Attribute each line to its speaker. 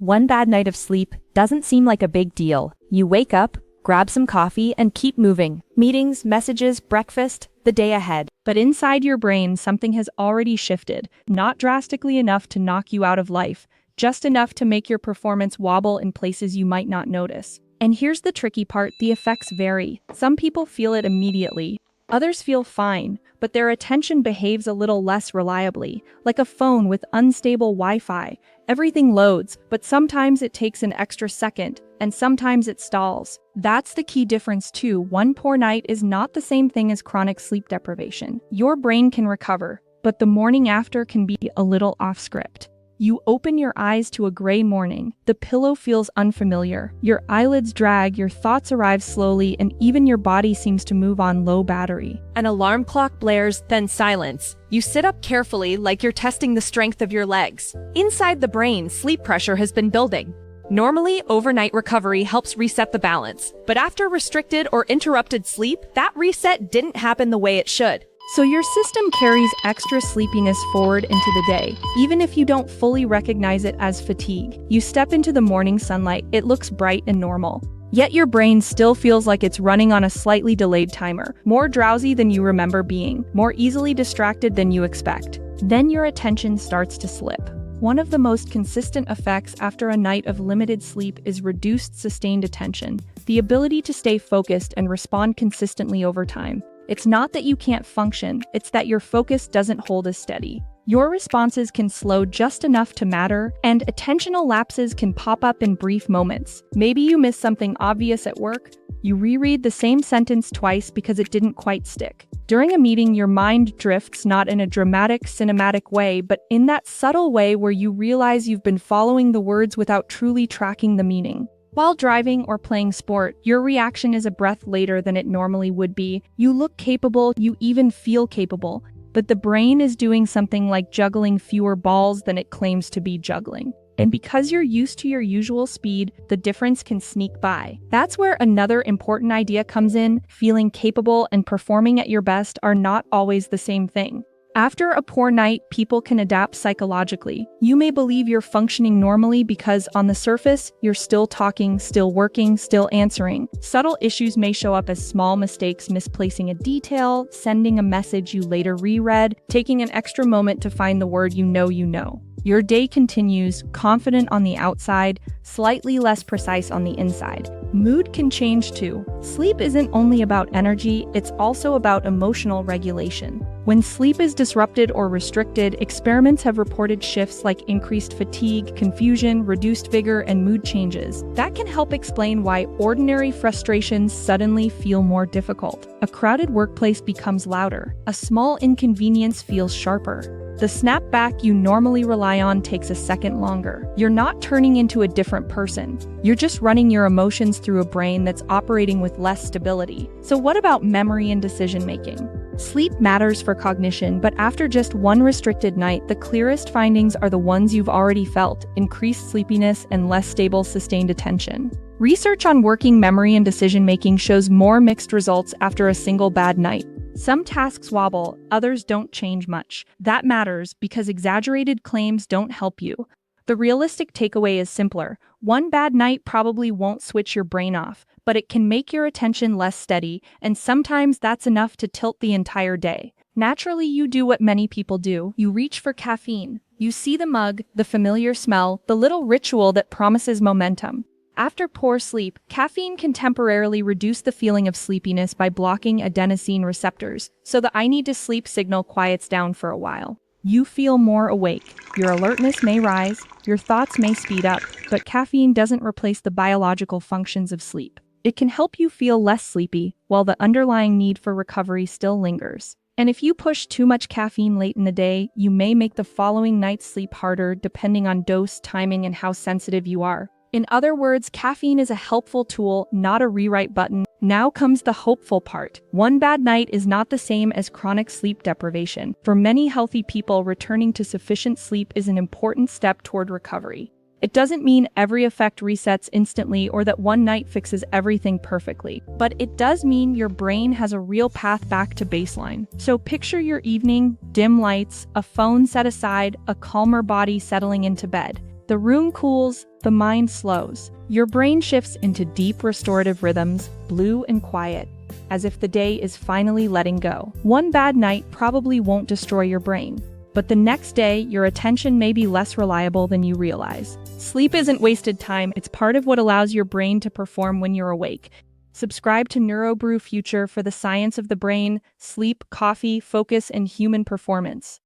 Speaker 1: One bad night of sleep doesn't seem like a big deal. You wake up, grab some coffee, and keep moving. Meetings, messages, breakfast, the day ahead. But inside your brain, something has already shifted. Not drastically enough to knock you out of life, just enough to make your performance wobble in places you might not notice. And here's the tricky part, the effects vary. Some people feel it immediately. Others feel fine, but their attention behaves a little less reliably, like a phone with unstable Wi-Fi. Everything loads, but sometimes it takes an extra second, and sometimes it stalls. That's the key difference too. One poor night is not the same thing as chronic sleep deprivation. Your brain can recover, but the morning after can be a little off script. You open your eyes to a gray morning. The pillow feels unfamiliar. Your eyelids drag, your thoughts arrive slowly, and even your body seems to move on low battery.
Speaker 2: An alarm clock blares, then silence. You sit up carefully, like you're testing the strength of your legs. Inside the brain, sleep pressure has been building. Normally, overnight recovery helps reset the balance. But after restricted or interrupted sleep, that reset didn't happen the way it should.
Speaker 1: So your system carries extra sleepiness forward into the day, even if you don't fully recognize it as fatigue. You step into the morning sunlight, it looks bright and normal. Yet your brain still feels like it's running on a slightly delayed timer, more drowsy than you remember being, more easily distracted than you expect. Then your attention starts to slip. One of the most consistent effects after a night of limited sleep is reduced sustained attention, the ability to stay focused and respond consistently over time. It's not that you can't function, it's that your focus doesn't hold as steady. Your responses can slow just enough to matter, and attentional lapses can pop up in brief moments. Maybe you miss something obvious at work. You reread the same sentence twice because it didn't quite stick. During a meeting, your mind drifts not in a dramatic, cinematic way, but in that subtle way where you realize you've been following the words without truly tracking the meaning. While driving or playing sport, your reaction is a breath later than it normally would be. You look capable, you even feel capable, but the brain is doing something like juggling fewer balls than it claims to be juggling. And because you're used to your usual speed, the difference can sneak by. That's where another important idea comes in. Feeling capable and performing at your best are not always the same thing. After a poor night, people can adapt psychologically. You may believe you're functioning normally because on the surface, you're still talking, still working, still answering. Subtle issues may show up as small mistakes, misplacing a detail, sending a message you later reread, taking an extra moment to find the word you know. Your day continues, confident on the outside, slightly less precise on the inside. Mood can change too. Sleep isn't only about energy, it's also about emotional regulation. When sleep is disrupted or restricted, experiments have reported shifts like increased fatigue, confusion, reduced vigor, and mood changes. That can help explain why ordinary frustrations suddenly feel more difficult. A crowded workplace becomes louder. A small inconvenience feels sharper. The snap back you normally rely on takes a second longer. You're not turning into a different person. You're just running your emotions through a brain that's operating with less stability. So what about memory and decision-making? Sleep matters for cognition, but after just one restricted night, the clearest findings are the ones you've already felt: increased sleepiness and less stable sustained attention. Research on working memory and decision-making shows more mixed results after a single bad night. Some tasks wobble, others don't change much. That matters because exaggerated claims don't help you. The realistic takeaway is simpler. One bad night probably won't switch your brain off, but it can make your attention less steady, and sometimes that's enough to tilt the entire day. Naturally, you do what many people do. You reach for caffeine. You see the mug, the familiar smell, the little ritual that promises momentum. After poor sleep, caffeine can temporarily reduce the feeling of sleepiness by blocking adenosine receptors, so the "I need to sleep" signal quiets down for a while. You feel more awake. Your alertness may rise, your thoughts may speed up, but caffeine doesn't replace the biological functions of sleep. It can help you feel less sleepy, while the underlying need for recovery still lingers. And if you push too much caffeine late in the day, you may make the following night's sleep harder depending on dose, timing, and how sensitive you are. In other words, caffeine is a helpful tool, not a rewrite button. Now comes the hopeful part. One bad night is not the same as chronic sleep deprivation. For many healthy people, returning to sufficient sleep is an important step toward recovery. It doesn't mean every effect resets instantly or that one night fixes everything perfectly, but it does mean your brain has a real path back to baseline. So picture your evening: dim lights, a phone set aside, a calmer body settling into bed. The room cools, the mind slows. Your brain shifts into deep restorative rhythms, blue and quiet, as if the day is finally letting go. One bad night probably won't destroy your brain, but the next day your attention may be less reliable than you realize. Sleep isn't wasted time, it's part of what allows your brain to perform when you're awake. Subscribe to NeuroBrew Future for the science of the brain, sleep, coffee, focus, and human performance.